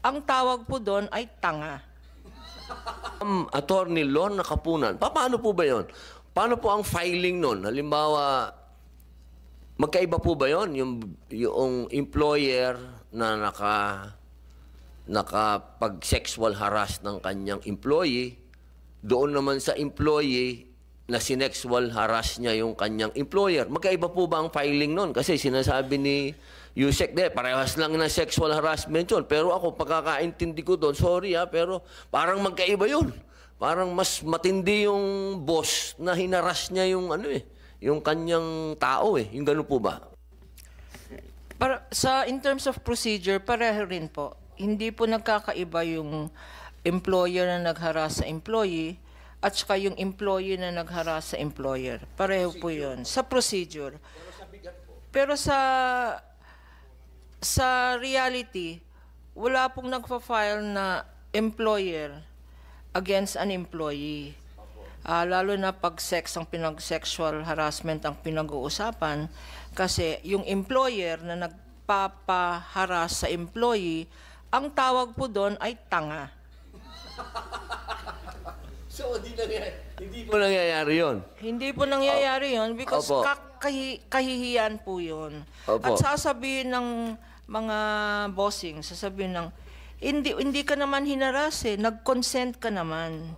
ang tawag po doon ay tanga. Attorney Lorna Kapunan, paano po ba yon? Paano po ang filing nun? Halimbawa, magkaiba po ba yon? Yung employer na nakapag-sexual harass ng kanyang employee, doon naman sa employee na sinexual harass niya yung kanyang employer. Magkaiba po ba ang filing nun? Kasi sinasabi ni Yusek, parehas lang na sexual harassment yun. Pero ako, pagkakaintindi ko doon, sorry pero parang magkaiba yun. Parang mas matindi yung boss na hinaras niya yung yung kanyang tao Yung gano'n po ba? In terms of procedure, pareho rin po. Hindi po nagkakaiba yung employer na nagharas sa employee at saka yung employee na nagharas sa employer. Pareho po yun. Sa procedure. Pero sa reality, wala pong nagpa-file na employer against an employee. Lalo na pag sexual harassment ang pinag-uusapan, kasi yung employer na nagpapaharas sa employee, ang tawag po doon ay tanga. So, hindi po nangyayari yun? Hindi po nangyayari yun because kahihiyan po yun. At sasabihin ng mga bossing, sasabihin ng, hindi ka naman hinaras nag-consent ka naman.